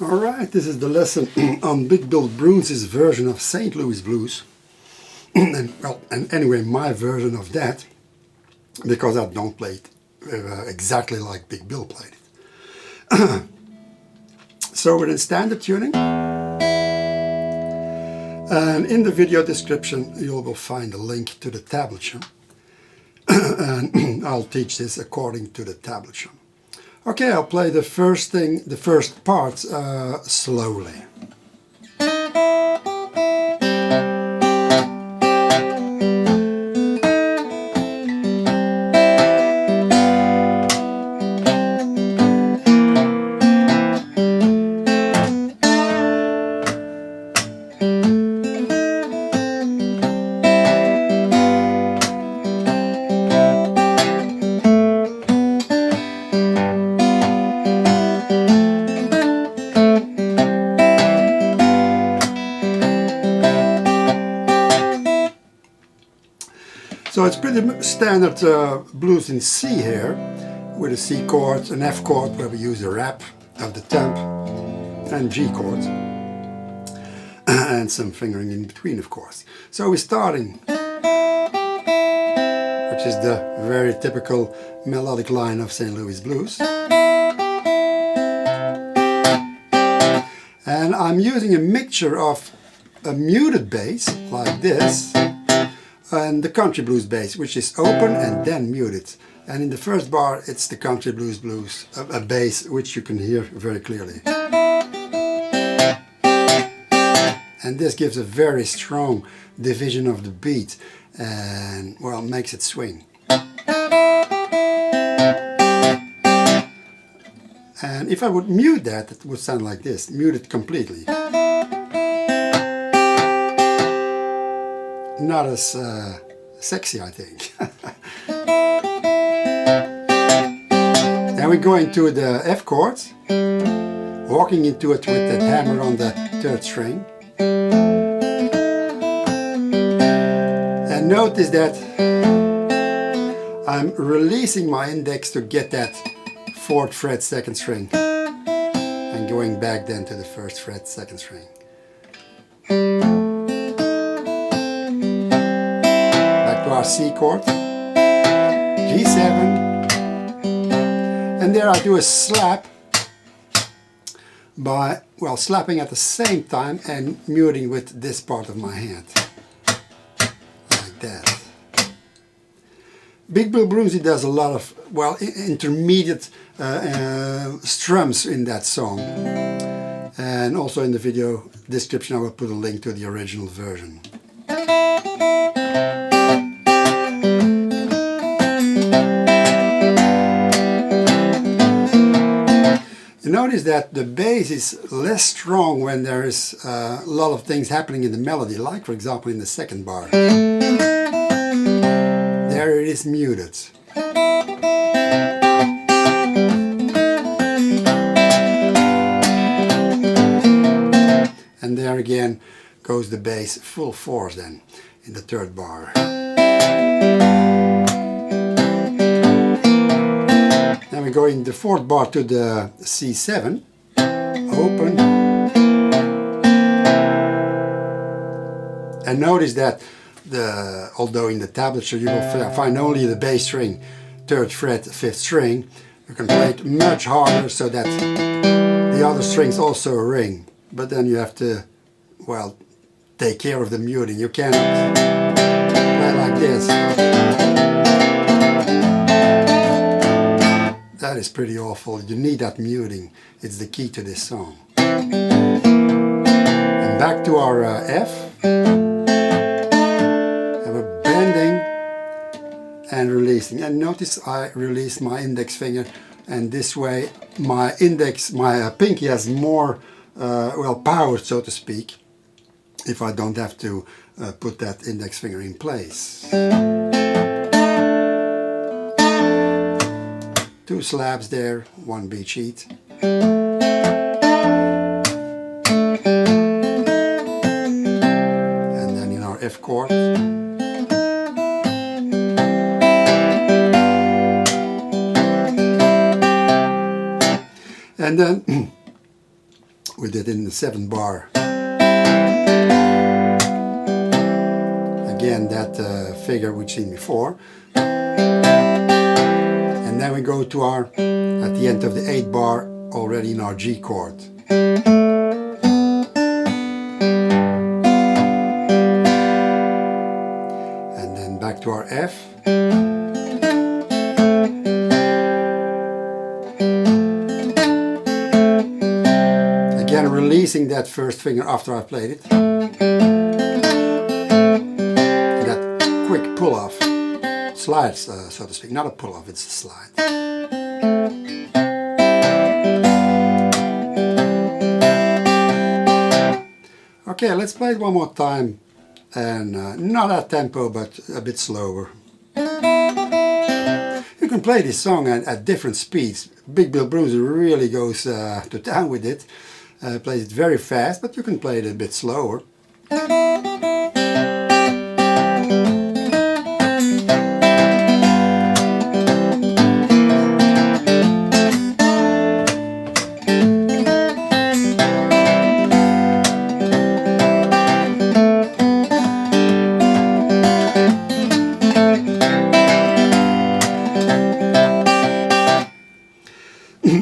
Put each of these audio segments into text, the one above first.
Alright, this is the lesson on Big Bill Broonzy's version of St. Louis Blues. and anyway, my version of that, because I don't play it exactly like Big Bill played it. So we're in standard tuning. And in the video description you will find a link to the tablature. And I'll teach this according to the tablature. Okay, I'll play the first part slowly. So it's pretty standard blues in C here, with a C chord, an F chord where we use the rap of the temp, and G chord, and some fingering in between, of course. So we're starting, which is the very typical melodic line of St. Louis Blues. And I'm using a mixture of a muted bass, like this, and the country blues bass, which is open and then muted. And in the first bar it's the country blues a bass, which you can hear very clearly. And this gives a very strong division of the beat and, well, makes it swing. And if I would mute that, it would sound like this, mute it completely. Not as sexy, I think. Then we go into the F chord, walking into it with that hammer on the third string. And notice that I'm releasing my index to get that 4th fret 2nd string, and going back then to the 1st fret 2nd string. Our C chord, G7, and there I do a slap by, well, slapping at the same time and muting with this part of my hand, like that. Big Bill Broonzy does a lot of, well, intermediate strums in that song, and also in the video description I will put a link to the original version. Notice that the bass is less strong when there is a lot of things happening in the melody, like for example in the 2nd bar. There it is muted. And there again goes the bass full force then in the 3rd bar. Then we go in the 4th bar to the C7, open, and notice that although in the tablature you will find only the bass string, 3rd fret, 5th string, you can play it much harder so that the other strings also ring. But then you have to, well, take care of the muting. You cannot play like this. That is pretty awful. You need that muting. It's the key to this song. And back to our F. And we're bending and releasing. And notice I release my index finger, and this way my pinky has more well, power, so to speak, if I don't have to put that index finger in place. 2 slabs there, 1 beat sheet. And then in our F chord. And then we did in the 7th bar. Again, that figure we've seen before. And then we go to our, at the end of the 8th bar, already in our G chord. And then back to our F. Again, releasing that first finger after I played it. That quick pull-off. Slides, so to speak. Not a pull-off, it's a slide. Okay, let's play it one more time. And not at tempo, but a bit slower. You can play this song at different speeds. Big Bill Broonzy really goes to town with it. Plays it very fast, but you can play it a bit slower.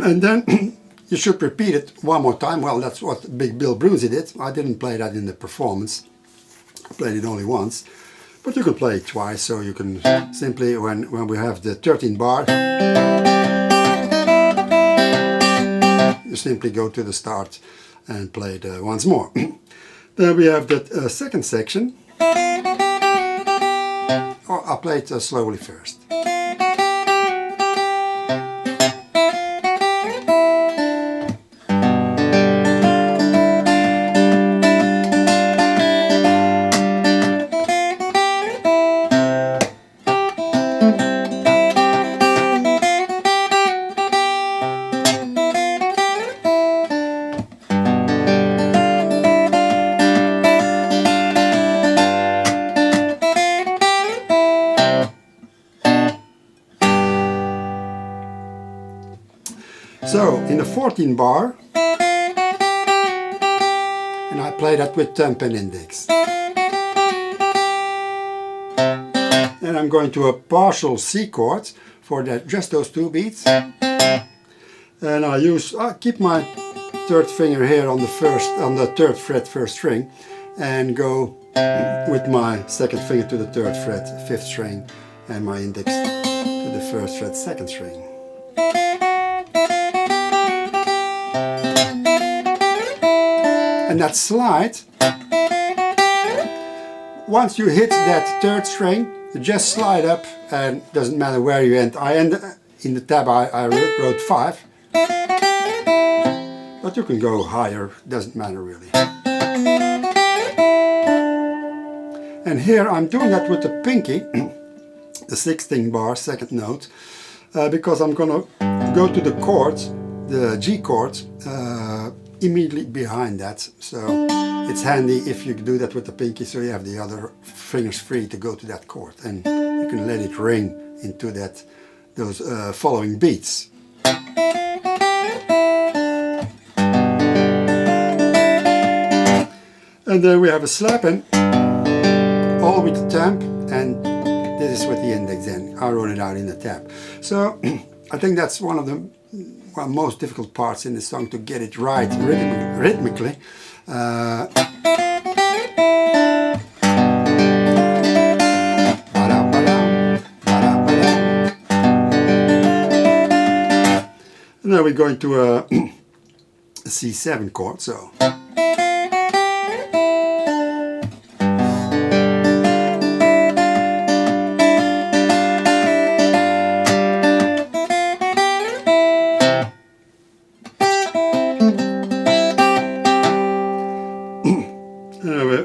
And then you should repeat it one more time. Well, that's what Big Bill Broonzy did. I didn't play that in the performance. I played it only once. But you can play it twice, so you can simply, when we have the 13th bar, you simply go to the start and play it once more. Then we have that second section. Oh, I'll play it slowly first. So, in the 14th bar, and I play that with thumb and index. And I'm going to a partial C chord for that, just those 2 beats. And I keep my 3rd finger here on the 3rd fret 1st string, and go with my 2nd finger to the 3rd fret 5th string, and my index to the 1st fret 2nd string. And that slide, once you hit that 3rd string, you just slide up, and it doesn't matter where you end. I end in the tab, I wrote 5, but you can go higher, doesn't matter really. And here I'm doing that with the pinky, the 16th bar, 2nd note, because I'm gonna go to the chords, the G chords, immediately behind that. So it's handy if you do that with the pinky, so you have the other fingers free to go to that chord, and you can let it ring into those following beats. And then we have a slapping, all with the thumb, and this is with the index. Then I wrote it out in the tab. So I think that's one of the most difficult parts in the song, to get it right rhythmically. And now we're going to a C7 chord. So.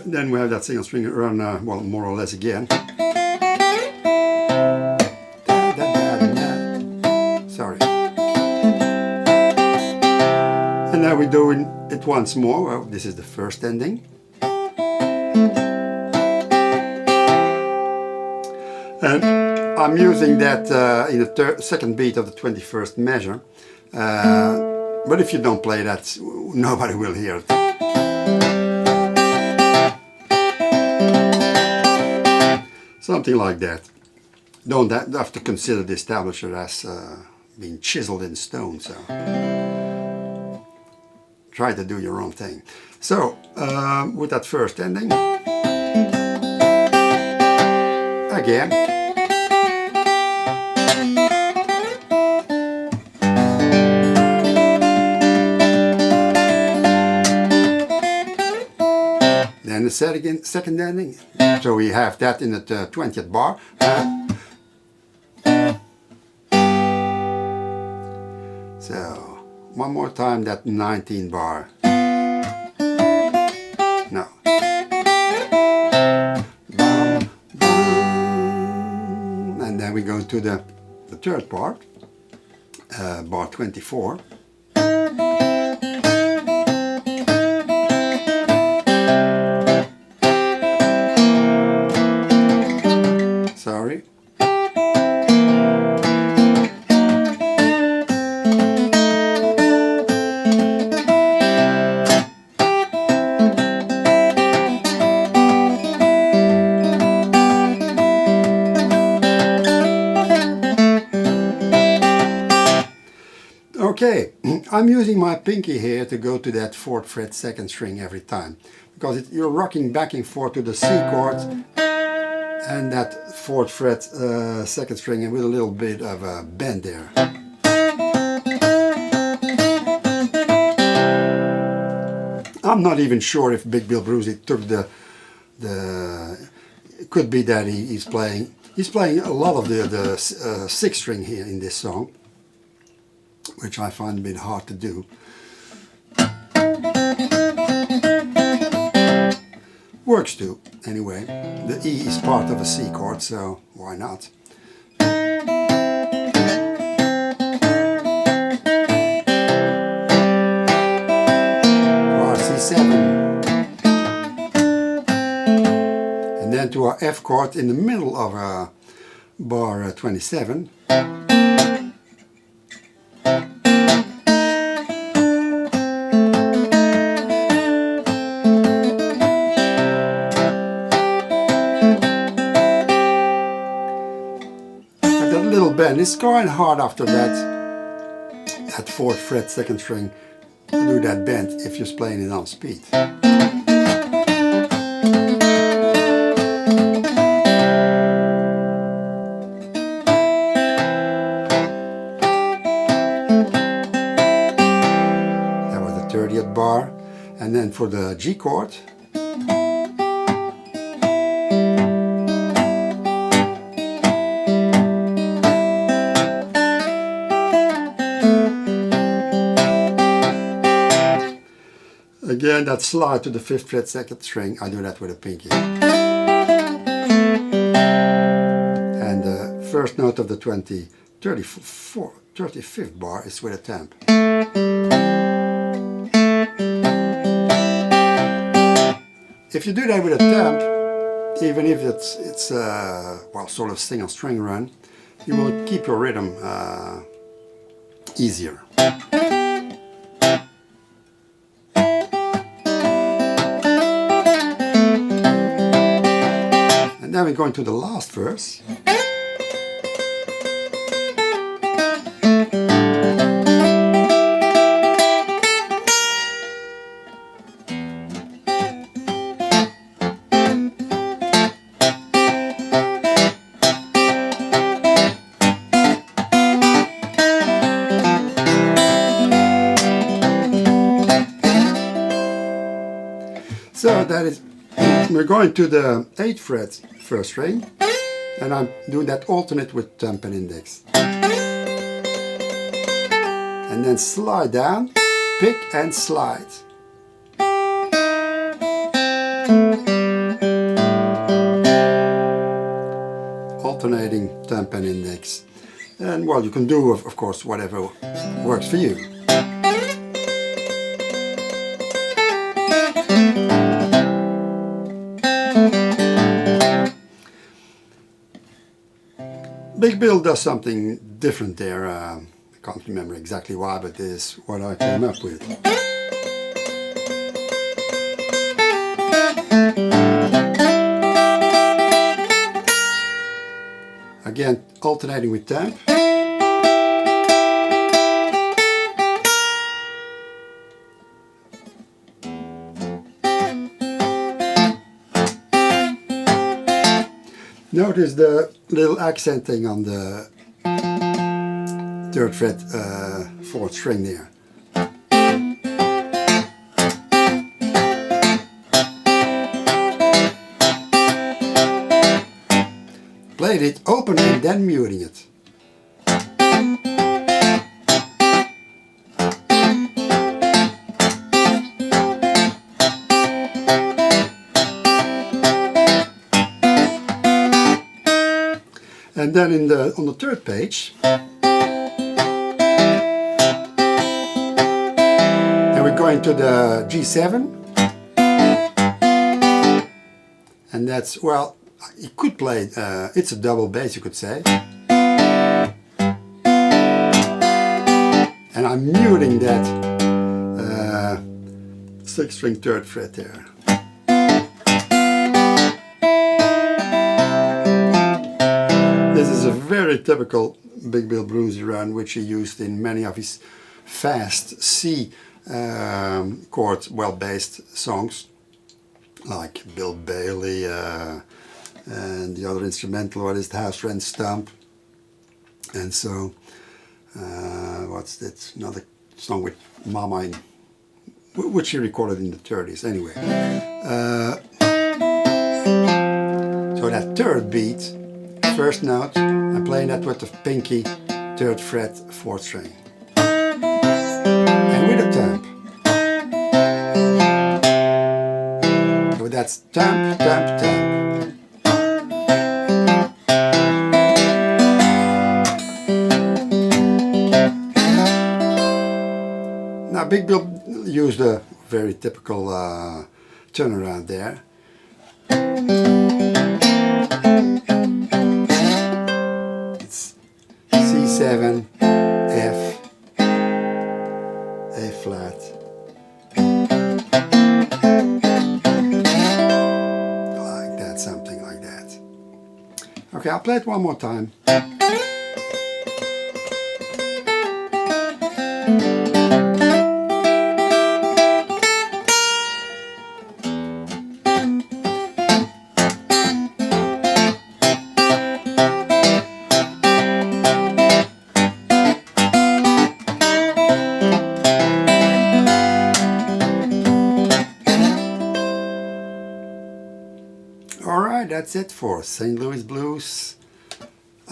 Then we have that single string run, well, more or less again. Sorry. And now we're doing it once more. Well, this is the first ending. And I'm using that in the 2nd beat of the 21st measure. But if you don't play that, nobody will hear it. Something like that. Don't have to consider the establisher as being chiseled in stone, so try to do your own thing. So, with that first ending, again, then the second ending, so we have that in the 20th bar. So, one more time that 19 bar. No. Bum, bum. And then we go to the third part, bar 24. Sorry. Okay, I'm using my pinky here to go to that 4th fret 2nd string every time, because you're rocking back and forth to the C chord and that 4th fret 2nd string, and with a little bit of a bend there. I'm not even sure if Big Bill Broonzy took the it could be that he's playing a lot of the 6th string here in this song, which I find a bit hard to do. Works too, anyway. The E is part of a C chord, so why not? Bar C7. And then to our F chord in the middle of bar 27. And it's going hard after that 4th fret 2nd string to do that bend if you're playing it on speed. That was the 30th bar, and then for the G chord, again, that slide to the 5th fret 2nd string, I do that with a pinky. And the first note of the 35th bar is with a temp. If you do that with a temp, even if it's well, sort of single string run, you will keep your rhythm easier. Now we're going to the last verse. So that is, we're going to the 8th fret 1st string, and I'm doing that alternate with temp and index. And then slide down, pick and slide. Alternating temp and index. And well, you can do, of course, whatever works for you. Big Bill does something different there, Can't remember exactly why, but this is what I came up with. Again, alternating with temp. Notice the little accenting on the 3rd fret 4th string there. Played it open and then muting it. And then on the 3rd page, and we're going to the G7, and that's, well, you could play, it's a double bass, you could say, and I'm muting that 6th string 3rd fret there. This is a very typical Big Bill Broonzy run, which he used in many of his fast C chord, well-based songs, like Bill Bailey and the other instrumental, what is the House Rent Stump, and so what's that? Another song with Mama, in, which he recorded in the 30s. Anyway, so that 3rd beat. 1st note, I'm playing that with the pinky 3rd fret 4th string. And with a temp. So that's temp, temp, temp. Now Big Bill used a very typical turnaround there. C7, F, A flat, like that, something like that. Okay, I'll play it one more time. Alright, that's it for St. Louis Blues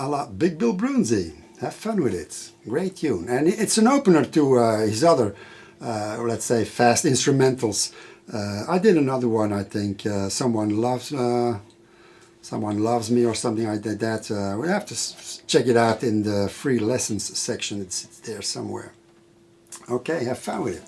a la Big Bill Broonzy. Have fun with it. Great tune. And it's an opener to his other, let's say, fast instrumentals. I did another one, I think, Someone Loves Me or something like that. We have to check it out in the free lessons section. It's there somewhere. Okay, have fun with it.